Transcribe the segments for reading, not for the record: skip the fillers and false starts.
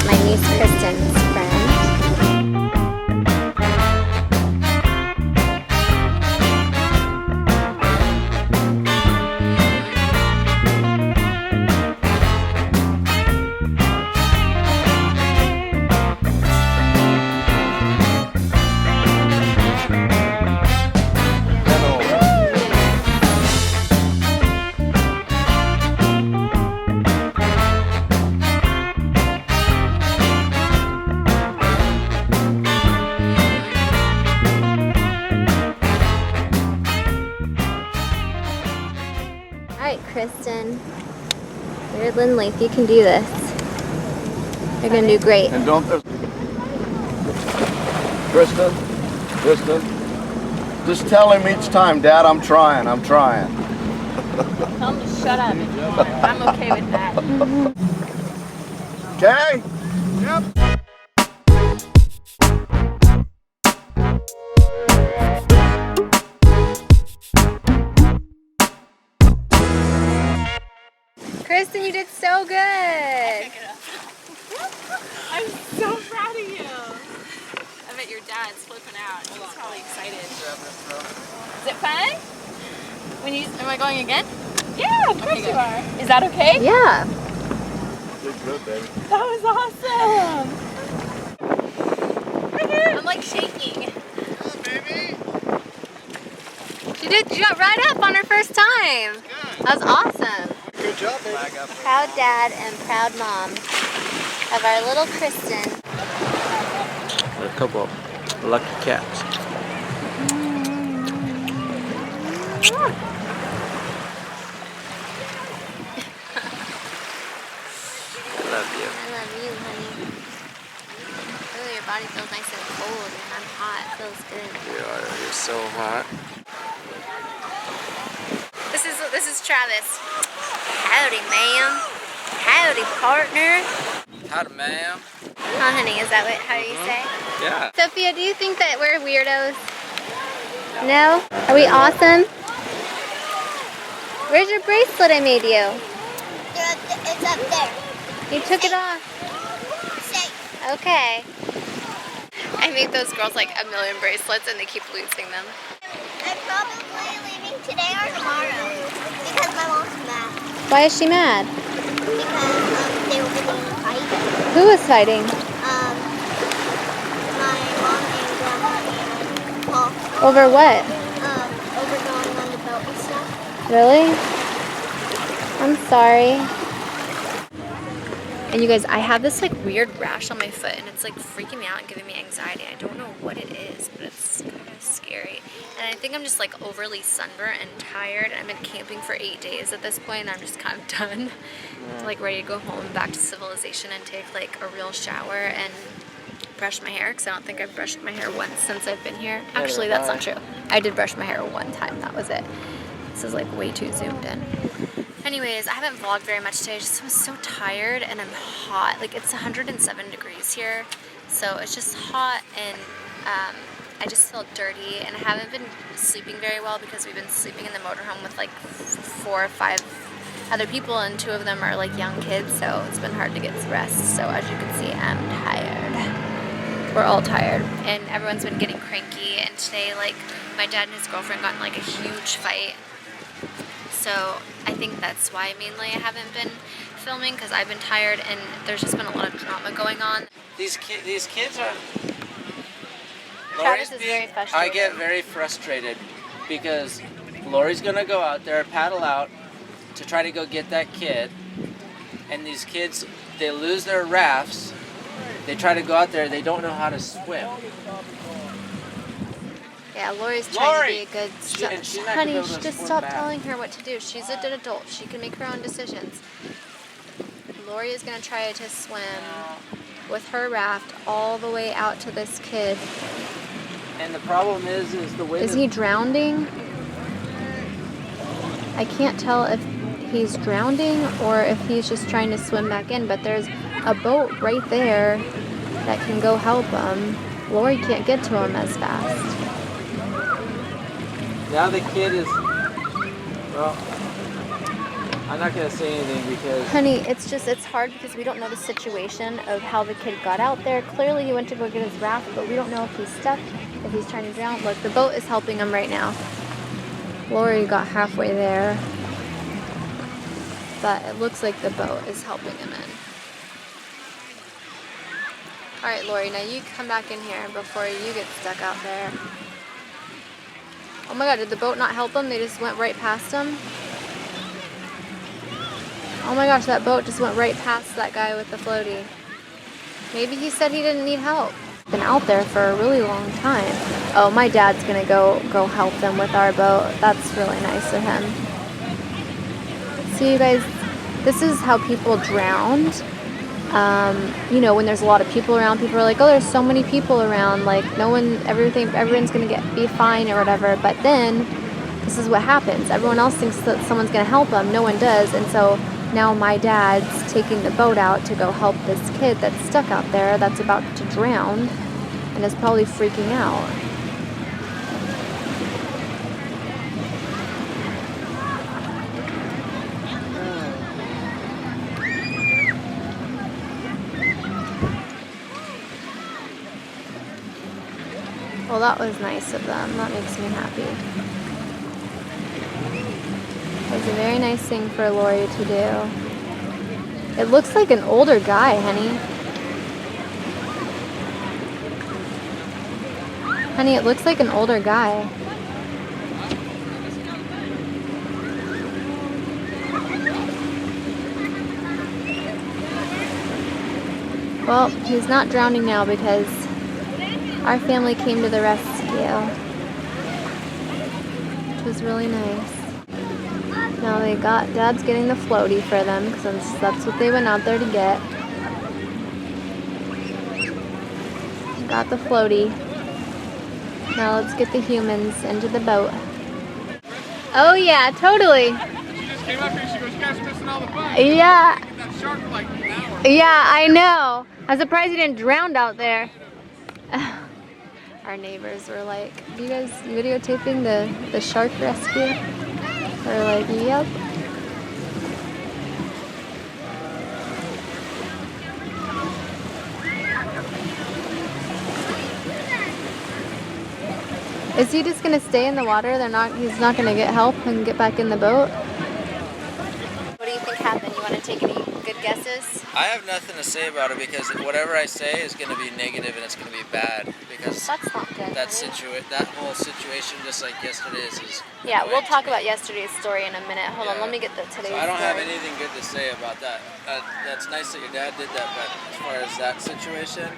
my niece Kristin's friend. Alright, Kristin, you're Lindley. You can do this. You're gonna do great. And don't, Kristin, just tell him each time, Dad, I'm trying. Tell him to shut up if you want. I'm okay with that. Okay? Yep. Kristin, you did so good. I'm so proud of you. I bet your dad's flipping out. He's probably excited. Is it fun? Am I going again? Yeah, of course you are. Is that okay? Yeah. Did good, baby. That was awesome. I'm like shaking. Yeah, baby. She did jump right up on her first time. Good. That was awesome. Good job, baby. Proud dad and proud mom of our little Kristin. A couple of lucky cats. Love you. I love you, honey. Oh, your body feels nice and cold, and I'm hot. It feels good. You're so hot. This is Travis. Howdy, ma'am. Howdy, partner. Howdy, ma'am. Oh, honey, is that how you say? Yeah. Sophia, do you think that we're weirdos? No? Are we awesome? Where's your bracelet I made you? It's up there. You took it off. Safe. Okay. I made those girls like a million bracelets and they keep losing them. I'm probably leaving today or tomorrow because my mom's mad. Why is she mad? Because they were getting in a fight. Who was fighting? My mom and grandma and Paul. Over what? Over going on the boat and stuff. Really? I'm sorry. And you guys, I have this like weird rash on my foot and it's like freaking me out and giving me anxiety. I don't know what it is, but it's kind of scary. And I think I'm just like overly sunburnt and tired. I've been camping for 8 days at this point and I'm just kind of done. Like ready to go home, back to civilization and take like a real shower and brush my hair because I don't think I've brushed my hair once since I've been here. Actually, that's not true. I did brush my hair one time, that was it. This is like way too zoomed in. Anyways, I haven't vlogged very much today. I just was so tired and I'm hot. Like it's 107 degrees here, so it's just hot and I just feel dirty and I haven't been sleeping very well because we've been sleeping in the motorhome with like 4 or 5 other people and 2 of them are like young kids, so it's been hard to get rest. So as you can see, I'm tired. We're all tired and everyone's been getting cranky, and today like my dad and his girlfriend got in like a huge fight. So I think that's why mainly I haven't been filming, because I've been tired and there's just been a lot of drama going on. These kids are... Travis is very frustrated. I get very frustrated because Lori's gonna go out there, paddle out to try to go get that kid, and these kids, they lose their rafts. They try to go out there, they don't know how to swim. Yeah, Lori's trying to be a good honey, just stop telling her what to do. She's an adult. She can make her own decisions. Lori is going to try to swim with her raft all the way out to this kid. And the problem is the way... Is he drowning? I can't tell if he's drowning or if he's just trying to swim back in, but there's a boat right there that can go help him. Lori can't get to him as fast. Now the kid is, well, I'm not gonna say anything because Honey, it's hard because we don't know the situation of how the kid got out there. Clearly he went to go get his raft, but we don't know if he's stuck, if he's trying to drown. Look, the boat is helping him right now. Lori got halfway there, but it looks like the boat is helping him in. All right, Lori, now you come back in here before you get stuck out there. Oh my God, did the boat not help him? They just went right past him? Oh my gosh, that boat just went right past that guy with the floaty. Maybe he said he didn't need help. Been out there for a really long time. Oh, my dad's gonna go help them with our boat. That's really nice of him. See, you guys, this is how people drowned. You know, when there's a lot of people around, people are like, oh, there's so many people around, like everyone's gonna be fine or whatever. But then this is what happens. Everyone else thinks that someone's gonna help them. No one does. And so now my dad's taking the boat out to go help this kid that's stuck out there that's about to drown and is probably freaking out. Well, that was nice of them. That makes me happy. It was a very nice thing for Lori to do. It looks like an older guy, honey. Honey, it looks like an older guy. Well, he's not drowning now because our family came to the rescue, which was really nice. Now Dad's getting the floaty for them because that's what they went out there to get. Got the floaty. Now let's get the humans into the boat. Oh yeah, totally. She just came up here, she goes, you guys are missing all the fun. Yeah. Get that shark for like an hour. Yeah, I know. I'm surprised you didn't drown out there. Our neighbors were like, are you guys videotaping the shark rescue? We're like, yep. Is he just gonna stay in the water? He's not gonna get help and get back in the boat? What do you think happened? You wanna take any good guesses? I have nothing to say about it because whatever I say is going to be negative and it's going to be bad because That's not good. that whole situation, just like yesterday's, is Yeah, we'll annoying talk to me. about yesterday's story in a minute. Hold on, Yeah. let me get today's So I don't story. have anything good to say about that. That's nice that your dad did that, but as far as that situation,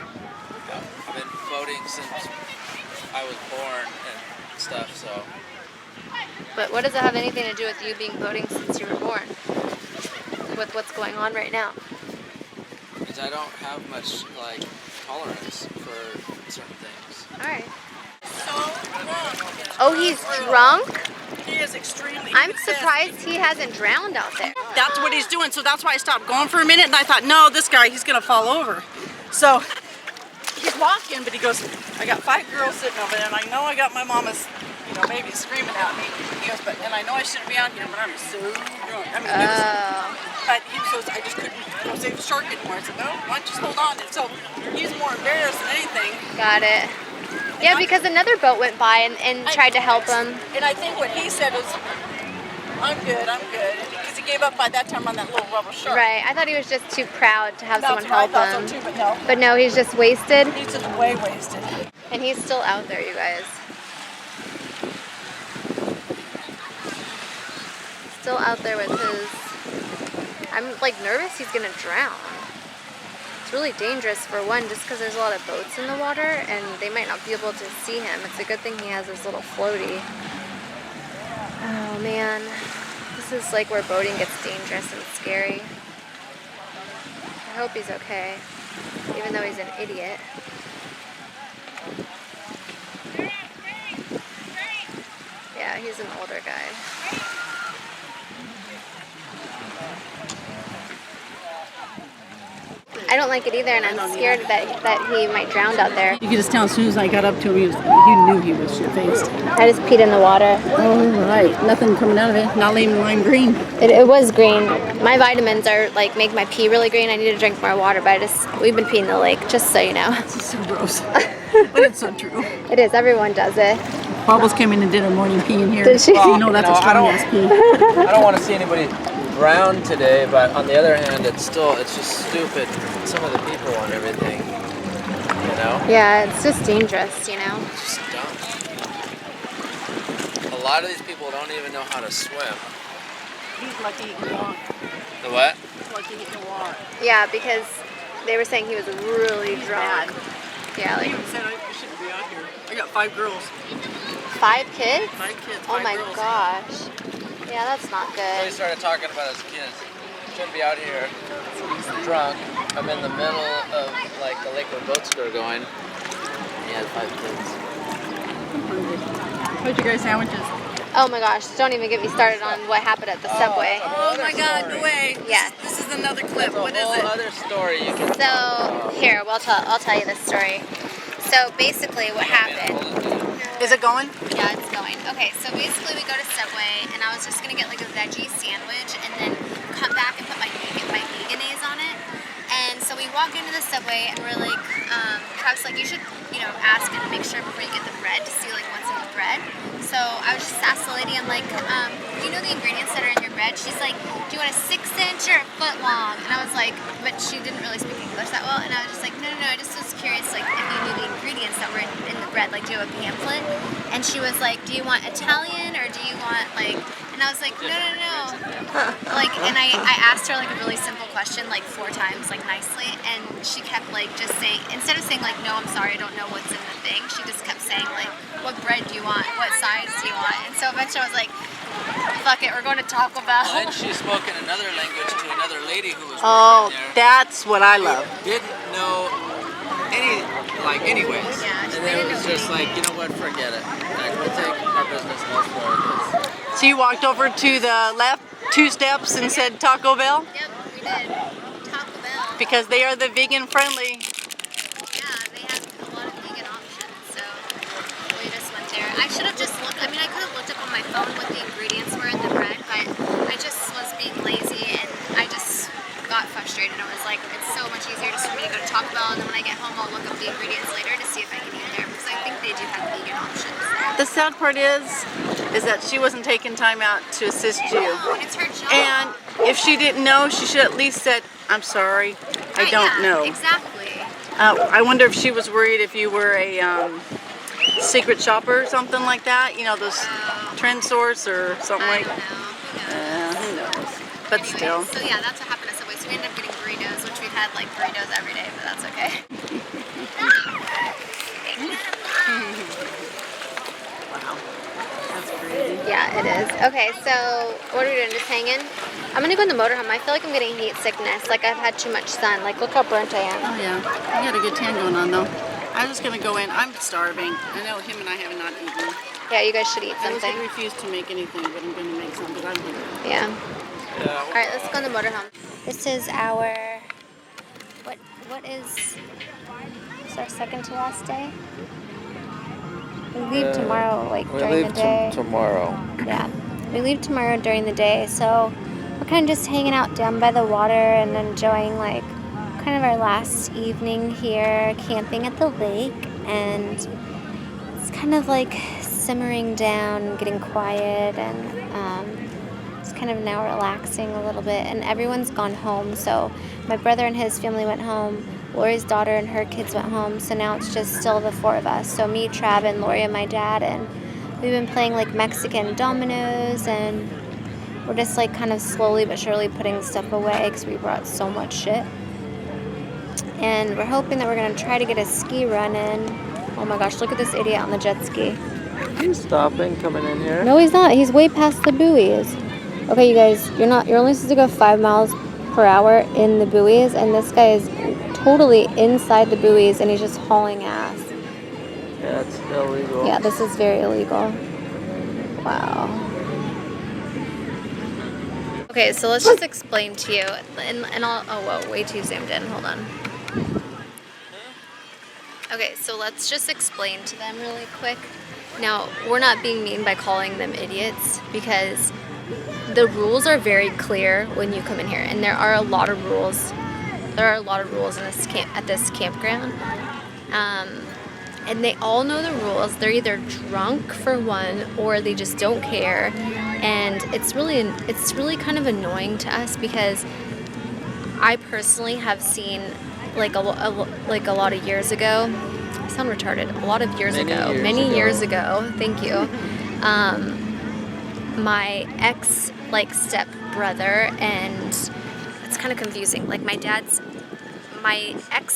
I've been boating since I was born and stuff, so. But what does it have anything to do with you being boating since you were born? With what's going on right now? Because I don't have much, like, tolerance for certain things. Alright. So drunk. Oh, he's drunk? He is extremely. I'm surprised he hasn't drowned out there. That's what he's doing. So that's why I stopped going for a minute, and I thought, no, this guy, he's gonna fall over. So he's walking, but he goes, I got 5 girls sitting over there, and I know I got my mama's, baby screaming at me. He goes, and I know I shouldn't be out here, but I'm so drunk. I mean, but he goes, I just couldn't go save the shark anymore. I said, no, why don't you just hold on? And so he's more embarrassed than anything. Got it. Yeah, because another boat went by and tried to help him. And I think what he said was, I'm good, because he gave up by that time on that little rubber shark. Right. I thought he was just too proud to have someone help I thought him. so too, but no. But no, he's just wasted. He's just way wasted. And he's still out there, you guys. Still out there with his... I'm like nervous he's gonna drown. It's really dangerous for one, just because there's a lot of boats in the water and they might not be able to see him. It's a good thing he has his little floaty. Oh man, this is like where boating gets dangerous and scary. I hope he's okay, even though he's an idiot. Yeah, he's an older guy. I don't like it either, and I'm scared that he might drown out there. You could just tell as soon as I got up to him, you knew he was shit-faced. I just peed in the water. Oh, right. Nothing coming out of it. Not even lime green. It was green. My vitamins are like make my pee really green. I need to drink more water, but we've been peeing in the lake, just so you know. It's so gross. But it's so true. It is. Everyone does it. Bubbles came in and did her morning pee in here. Did she? You know that's a strong ass pee. I don't want to see anybody drown today, but on the other hand, it's just stupid. Some of the people and everything, you know? Yeah, it's just dangerous, you know? It's just dumb. A lot of these people don't even know how to swim. He's lucky he can walk. The what? He's lucky he can walk. Yeah, because they were saying he was really drunk. Yeah, I like even said I shouldn't be out here. I got 5 girls. 5 kids? 5 kids, Oh 5 my girls. gosh. Yeah, that's not So he good. started talking about his kids. Shouldn't be out here drunk. I'm in the middle of like the lake where boats are going. He had 5 kids. I'm hungry. How'd you guys sandwiches? Oh my gosh, don't even get me started on what happened at the subway. Oh my god, no way. Yeah. This is another clip. What is Whole it? other story you can. So, here, I'll tell you this story. So basically what happened, Is it going? yeah, it's going. Okay, so basically we go to Subway and I was just gonna get like a veggie sandwich and then come back and put my veganese on it. And so we walk into the Subway and we're like, Travis like, you should, ask and make sure before you get the bread to see like what's in the bread. So I was just asked the lady, I'm like, do you know the ingredients that are in your bread? She's like, do you want a 6-inch or a foot long? And I was like, but she didn't really speak English that well. And I was just like, no, I just was curious, like if you knew the ingredients that were in the bread, like do you have a pamphlet? And she was like, do you want Italian or do you want like, and I was like, no. Like, and I asked her like a really simple question like 4 times, like nicely, and she kept like just saying, instead of saying like, no, I'm sorry, I don't know what's in the thing, she just kept saying like, what bread do you want? What size do you want? And so eventually I was like, fuck it, we're going to Taco Bell. Then she spoke in another language to another lady who was Oh, working there. that's what I love. Didn't know anyways. Yeah, And then it was just like, you know what, forget it. Like, we'll take our business elsewhere. So you walked over to the left 2 steps and said Taco Bell? Yep, we did. Taco Bell. Because they are the vegan friendly. Yeah, they have a lot of vegan options, so we just went there. I should have just looked, I mean, I could have looked up on my phone what the ingredients were in the bread, but I just was being lazy and I just got frustrated. I was like, it's so much easier just for me to go to Taco Bell, and then when I get home, I'll look up the ingredients later to see if I can eat there, because I think they do have vegan options. The sad part is that she wasn't taking time out to assist you. No, and it's her job. And if she didn't know, she should at least said, I'm sorry, I Right, don't yeah, know. Exactly. I wonder if she was worried if you were a secret shopper or something like that. You know, those trend source or something I like don't know. who knows. But Anyways, still. So yeah, that's what happened at Subway. So we ended up getting burritos, which we've had like burritos every day, but that's okay. Wow. That's crazy. Yeah, it is. Okay, so what are we doing? Just hanging? I'm gonna go in the motorhome. I feel like I'm getting heat sickness. Like I've had too much sun. Like look how burnt I am. Oh yeah. I got a good tan going on though. I'm just gonna go in. I'm starving. I know him and I have not eaten. Yeah, you guys should eat I was something. gonna refuse to make anything, but I'm gonna make some because I'm hungry. Yeah. All right, let's go in the motorhome. This is our what is our second to last day? We leave tomorrow, like during the day. Tomorrow. Yeah, we leave tomorrow during the day, so we're kind of just hanging out down by the water and enjoying like kind of our last evening here, camping at the lake, and it's kind of like simmering down, getting quiet, and it's kind of now relaxing a little bit. And everyone's gone home, so my brother and his family went home. Lori's daughter and her kids went home, so now it's just still the 4 of us. So me, Trav, and Lori and my dad, and we've been playing like Mexican dominoes, and we're just like kind of slowly but surely putting stuff away because we brought so much shit. And we're hoping that we're gonna try to get a ski run in. Oh my gosh, look at this idiot on the jet ski. He's stopping, coming in here. No, he's not. He's way past the buoys. Okay, you guys, you're only supposed to go 5 miles per hour in the buoys, and this guy is totally inside the buoys and he's just hauling ass. Yeah, it's illegal. Yeah, this is very illegal. Wow. Okay, so let's just explain to you, and I'll, oh whoa, way too zoomed in, hold on. Okay, so let's just explain to them really quick. Now, we're not being mean by calling them idiots, because the rules are very clear when you come in here, and there are a lot of rules. There are a lot of rules in this at this campground, and they all know the rules. They're either drunk for one, or they just don't care, and it's really kind of annoying to us, because I personally have seen like a lot of years ago. I sound retarded. A lot of years ago, many years ago. Thank you. My ex step brother, and it's kind of confusing. Like my ex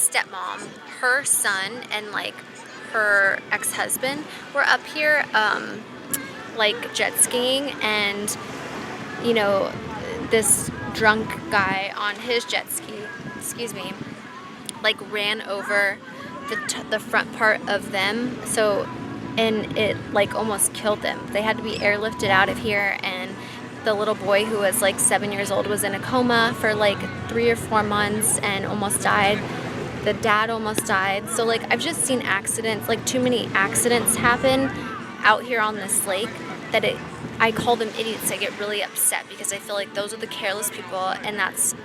stepmom, her son, and like her ex-husband were up here like jet skiing, and you know, this drunk guy on his jet ski, like ran over the front part of them, so, and it like almost killed them. They had to be airlifted out of here, and the little boy, who was like 7 years old, was in a coma for like 3 or 4 months and almost died. The dad almost died. So like I've just seen accidents, like too many accidents happen out here on this lake, that I call them idiots. I get really upset, because I feel like those are the careless people, and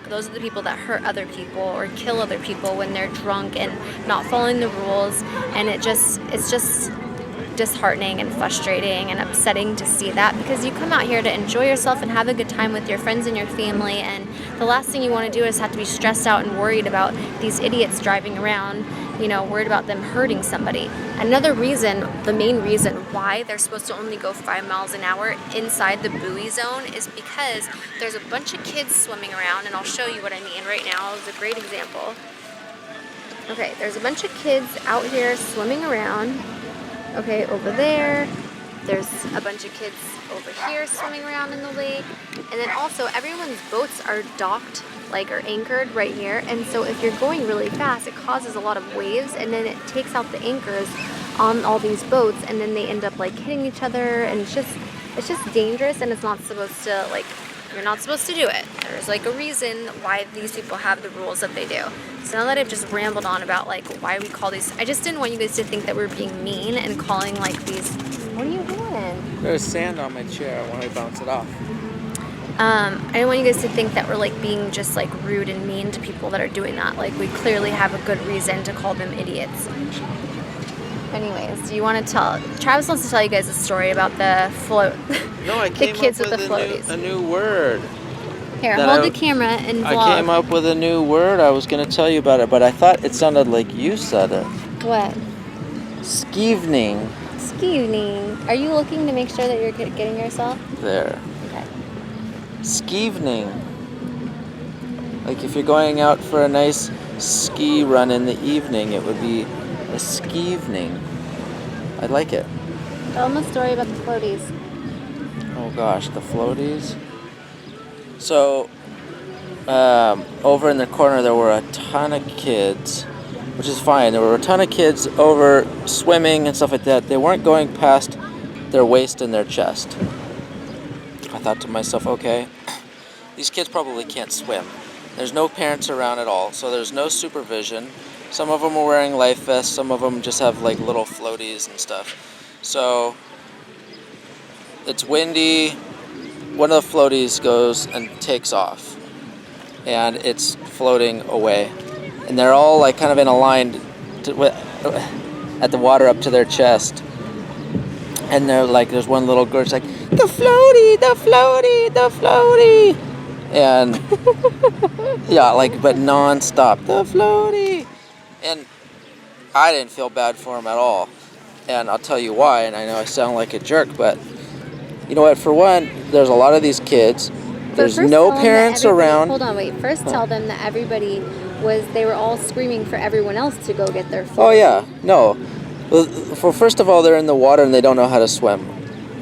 those are the people that hurt other people or kill other people when they're drunk and not following the rules. And it's just disheartening and frustrating and upsetting to see that, because you come out here to enjoy yourself and have a good time with your friends and your family, and the last thing you want to do is have to be stressed out and worried about these idiots driving around, you know, worried about them hurting somebody. Another reason, the main reason why they're supposed to only go 5 miles an hour inside the buoy zone, is because there's a bunch of kids swimming around, and I'll show you what I mean right now. It's a great example. Okay, there's a bunch of kids out here swimming around. Okay, over there, there's a bunch of kids over here swimming around in the lake, and then also everyone's boats are docked, like, or anchored right here, and so if you're going really fast, it causes a lot of waves, and then it takes out the anchors on all these boats, and then they end up like hitting each other, and it's just dangerous, and it's not supposed to, like, you're not supposed to do it. There's like a reason why these people have the rules that they do. So now that I've just rambled on about like why we call these, I just didn't want you guys to think that we're being mean and calling like these, what are you doing? There's sand on my chair. I want to bounce it off. I don't want you guys to think that we're like being just like rude and mean to people that are doing that. Like, we clearly have a good reason to call them idiots. Anyways, do you want to tell, Travis wants to tell you guys a story about the float. No, I came the kids up with with the floaties. a new word. Here, that hold the camera and vlog. I came up with a new word. I was going to tell you about it, but I thought it sounded like you said it. What? Skeevening. Skeevening. Are you looking to make sure that you're getting yourself? There. Okay. Skeevening. Like if you're going out for a nice ski run in the evening, it would be a skeevening. I like it. Tell them a story about the floaties. Oh gosh, the floaties. So, over in the corner there were a ton of kids, which is fine. There were a ton of kids over swimming and stuff like that. They weren't going past their waist and their chest. I thought to myself, okay, these kids probably can't swim. There's no parents around at all, so there's no supervision. Some of them are wearing life vests, some of them just have like little floaties and stuff. So it's windy, one of the floaties goes and takes off, and it's floating away. And they're all like kind of in a line at the water up to their chest. And they're like, there's one little girl, she's like, the floaty, the floaty, the floaty. And yeah, like, but non-stop, the floaty. And I didn't feel bad for him at all. And I'll tell you why, and I know I sound like a jerk, but you know what, for one, there's a lot of these kids. There's no parents around. Hold on, wait. First tell them that everybody they were all screaming for everyone else to go get their floaty. Oh yeah, no. Well, first of all, they're in the water and they don't know how to swim.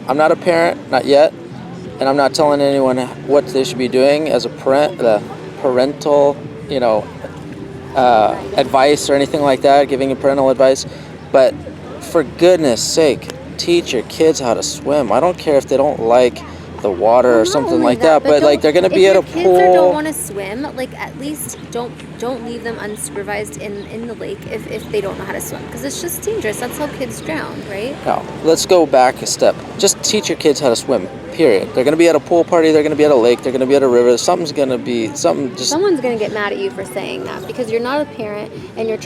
I'm not a parent, not yet, and I'm not telling anyone what they should be doing as a parental, you know, advice or anything like that, giving a parental advice. But for goodness sake, teach your kids how to swim. I don't care if they don't like the water or Not something only like that, but like they're gonna be at a If your kids pool. don't want to swim, like at least don't leave them unsupervised in the lake if they don't know how to swim, because it's just dangerous. That's how kids drown, right? No, let's go back a step. Just teach your kids how to swim. Period. They're gonna be at a pool party. They're gonna be at a lake. They're gonna be at a river. Someone's gonna Get mad at you for saying that, because you're not a parent and you're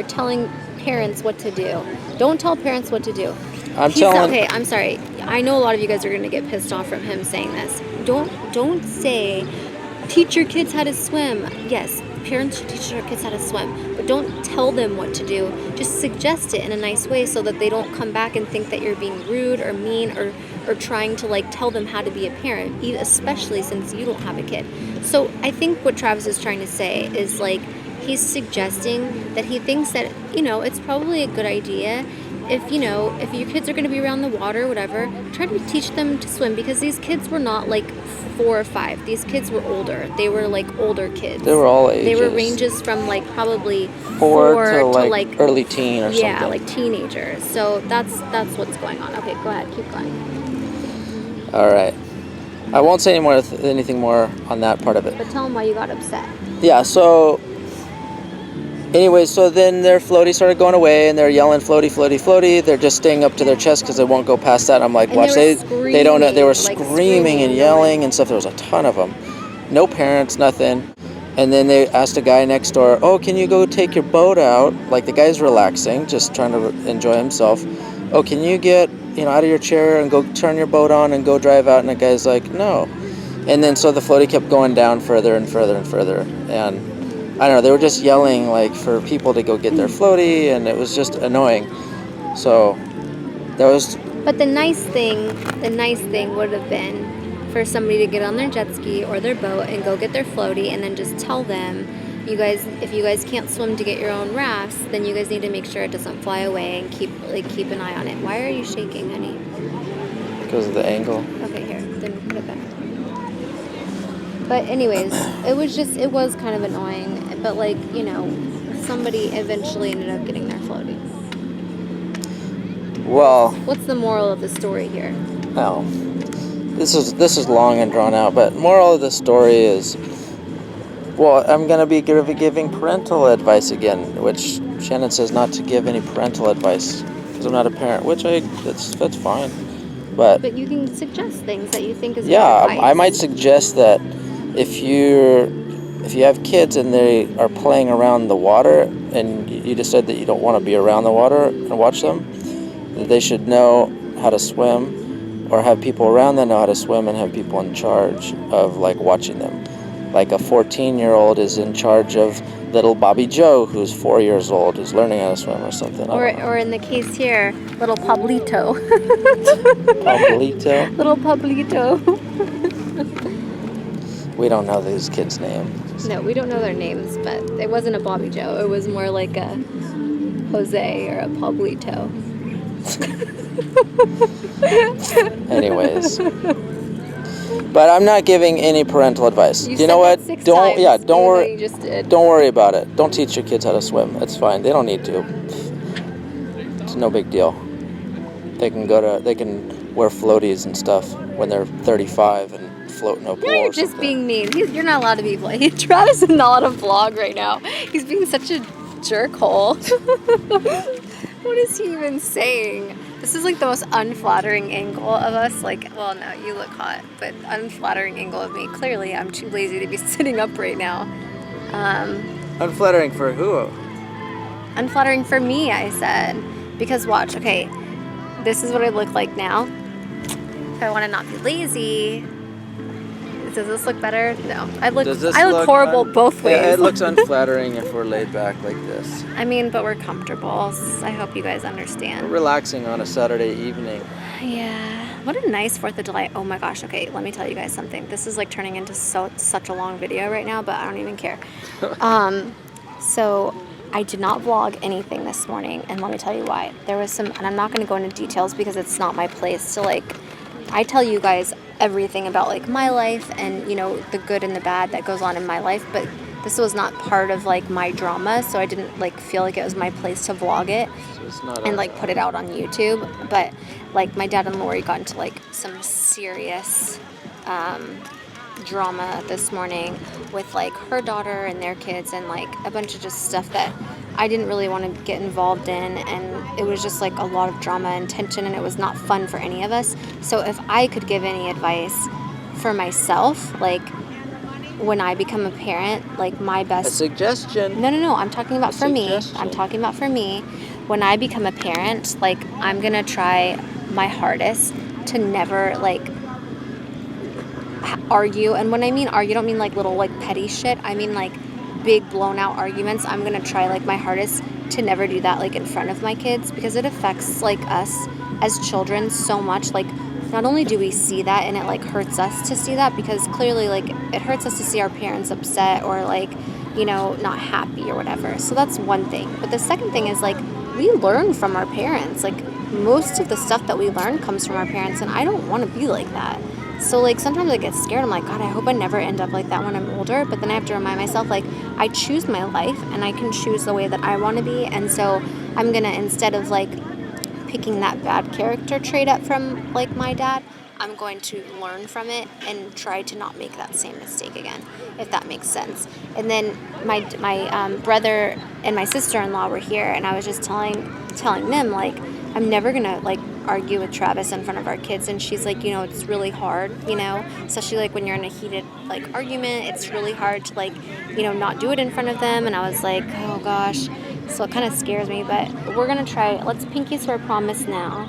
telling parents what to do. Don't tell parents what to do. Okay, I'm sorry. I know a lot of you guys are going to get pissed off from him saying this. Don't say, teach your kids how to swim. Yes, parents should teach their kids how to swim, but don't tell them what to do. Just suggest it in a nice way so that they don't come back and think that you're being rude or mean or trying to like tell them how to be a parent, especially since you don't have a kid. So I think what Travis is trying to say is like, he's suggesting that he thinks that, it's probably a good idea if your kids are going to be around the water, whatever, try to teach them to swim, because these kids were not like 4 or 5. These kids were older. They were like older kids. They were all ages. They were ranges from like probably 4 to like early teen or something. Yeah, like teenagers. So that's what's going on. Okay, go ahead, keep going. All right. I won't say anything more on that part of it. But tell them why you got upset. Yeah, so anyway, so then their floaty started going away, and they're yelling floaty, floaty, floaty. They're just staying up to their chest because they won't go past that. I'm like, and watch, they don't know. They were like screaming and yelling and stuff. There was a ton of them. No parents, nothing. And then they asked a guy next door, oh, can you go take your boat out? Like the guy's relaxing, just trying to enjoy himself. Oh, can you get out of your chair and go turn your boat on and go drive out? And the guy's like, no. And then so the floaty kept going down further and further and further. And I don't know, they were just yelling like for people to go get their floaty, and it was just annoying. So that was. But the nice thing would have been for somebody to get on their jet ski or their boat and go get their floaty, and then just tell them, if you guys can't swim to get your own rafts, then you guys need to make sure it doesn't fly away and keep an eye on it. Why are you shaking, honey? Because of the angle. Okay, here, then put it back. But anyways, it was kind of annoying, but somebody eventually ended up getting their floaty. Well, what's the moral of the story here? Oh, this is long and drawn out, but moral of the story is, well, I'm going to be giving parental advice again, which Shannon says not to give any parental advice because I'm not a parent, which that's fine. But you can suggest things that you think is good advice. Yeah, I might suggest that if you have kids and they are playing around the water and you decide that you don't want to be around the water and watch them, that they should know how to swim, or have people around that know how to swim and have people in charge of watching them. Like a 14-year-old is in charge of little Bobby Joe, who's 4 years old, who's learning how to swim or something. Or in the case here, little Pablito. Pablito? Little Pablito. We don't know these kids' names. No, we don't know their names, but it wasn't a Bobby Joe. It was more like a Jose or a Pablito. Anyways. But I'm not giving any parental advice. You know what? Don't worry. Don't worry about it. Don't teach your kids how to swim. It's fine. They don't need to. It's no big deal. They can wear floaties and stuff when they're 35 and float in a pool. You're just being mean. You're not allowed to be playing. Travis is not on a vlog right now. He's being such a jerkhole. What is he even saying? This is like the most unflattering angle of us. Well, no, you look hot, but unflattering angle of me. Clearly, I'm too lazy to be sitting up right now. Unflattering for who? Unflattering for me, I said. Because watch, okay, this is what I look like now. If I want to not be lazy. Does this look better? No. I look horrible both ways. Yeah, it looks unflattering if we're laid back like this. I mean, but we're comfortable. So I hope you guys understand. We're relaxing on a Saturday evening. Yeah. What a nice 4th of July. Oh my gosh. Okay, let me tell you guys something. This is turning into such a long video right now, but I don't even care. So I did not vlog anything this morning, and let me tell you why. There was and I'm not going to go into details because it's not my place to I tell you guys everything about my life and the good and the bad that goes on in my life, but this was not part of like my drama, so I didn't like feel like it was my place to vlog it So it's not and like put it out on YouTube. But like my dad and Lori got into like some serious drama this morning with like her daughter and their kids and like a bunch of just stuff that I didn't really want to get involved in, and it was just like a lot of drama and tension, and it was not fun for any of us. So if I could give any advice for myself, like when I become a parent, like my a best suggestion. No, I'm talking about for me. Suggestion. I'm talking about for me. When I become a parent, like I'm gonna try my hardest to never like argue. And when I mean argue, I don't mean like little like petty shit. I mean like big blown out arguments. I'm gonna try like my hardest to never do that like in front of my kids, because it affects like us as children so much. Like not only do we see that, and it like hurts us to see that, because clearly like it hurts us to see our parents upset or like, you know, not happy or whatever. So that's one thing. But the second thing is like we learn from our parents. Like most of the stuff that we learn comes from our parents, and I don't want to be like that. So like sometimes I get scared. I'm like, God, I hope I never end up like that when I'm older. But then I have to remind myself, like, I choose my life and I can choose the way that I want to be. And so I'm gonna, instead of like picking that bad character trait up from like my dad, I'm going to learn from it and try to not make that same mistake again, if that makes sense. And then my brother and my sister-in-law were here, and I was just telling them like, I'm never gonna like argue with Travis in front of our kids. And she's like, you know, it's really hard, you know, especially like when you're in a heated like argument, it's really hard to like, you know, not do it in front of them. And I was like, oh gosh, so it kind of scares me. But we're gonna try. Let's pinky swear promise now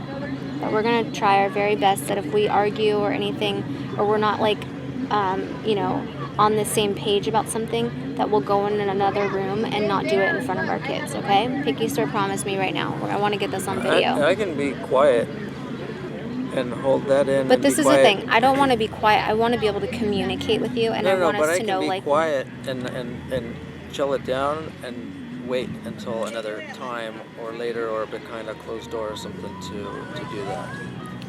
that we're gonna try our very best that if we argue or anything, or we're not like you know, on the same page about something, that we'll go in another room and not do it in front of our kids, okay? Pinky swear promise me right now. I want to get this on video. I can be quiet and hold that in. But this is the thing. I don't want to be quiet. I want to be able to communicate with you, and I want us to know, like, quiet and chill it down and wait until another time or later or behind a closed door or something to do that.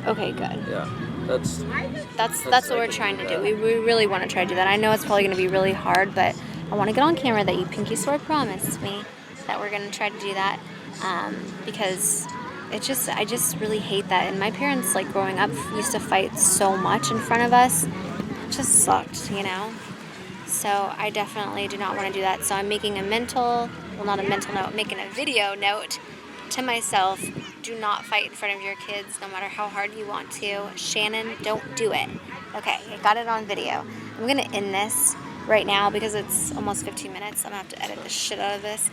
Okay, good. Yeah, that's what we're trying to do. We really want to try to do that. I know it's probably going to be really hard, but I want to get on camera that you pinky swear promised me that we're going to try to do that, because I just really hate that. And my parents, like growing up, used to fight so much in front of us. It just sucked, you know. So I definitely do not want to do that. So I'm making making a video note to myself. Do not fight in front of your kids, no matter how hard you want to. Shannon, don't do it. Okay, I got it on video. I'm going to end this right now because it's almost 15 minutes. I'm going to have to edit the shit out of this.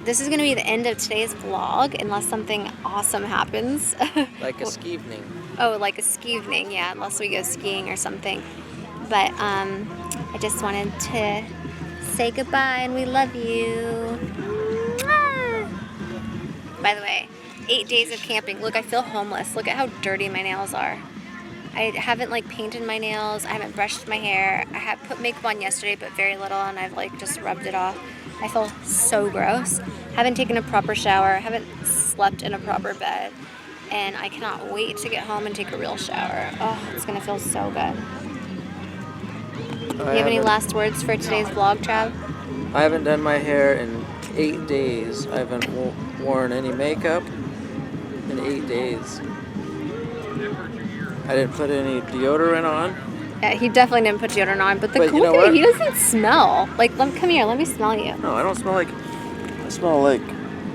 This is going to be the end of today's vlog, unless something awesome happens. like a ski-evening. Oh, like a ski-evening, yeah, unless we go skiing or something. But I just wanted to say goodbye, and we love you. By the way, 8 days of camping. Look, I feel homeless. Look at how dirty my nails are. I haven't like painted my nails. I haven't brushed my hair. I had put makeup on yesterday, but very little, and I've like just rubbed it off. I feel so gross. Haven't taken a proper shower. Haven't slept in a proper bed. And I cannot wait to get home and take a real shower. Oh, it's gonna feel so good. Do you have any last words for today's vlog, Trav? I haven't done my hair in 8 days. I haven't worn any makeup in 8 days. I didn't put any deodorant on. Yeah, he definitely didn't put deodorant on, but But cool you know thing, what? he doesn't smell. Like, come here, let me smell you. No, I don't smell like. I smell like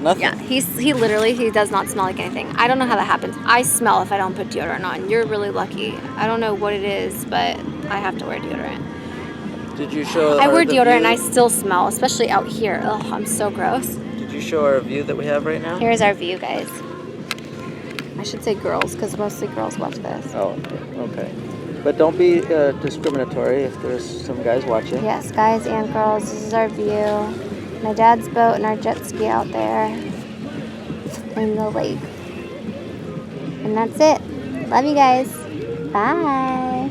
nothing. Yeah, he literally does not smell like anything. I don't know how that happens. I smell if I don't put deodorant on. You're really lucky. I don't know what it is, but I have to wear deodorant. Did you show? I wear deodorant and I still smell, especially out here. Ugh, I'm so gross. Did you show our view that we have right now? Here's our view, guys. I should say girls, because mostly girls watch this. Oh, okay. But don't be discriminatory if there's some guys watching. Yes, guys and girls, this is our view. My dad's boat and our jet ski out there in the lake. And that's it. Love you guys. Bye.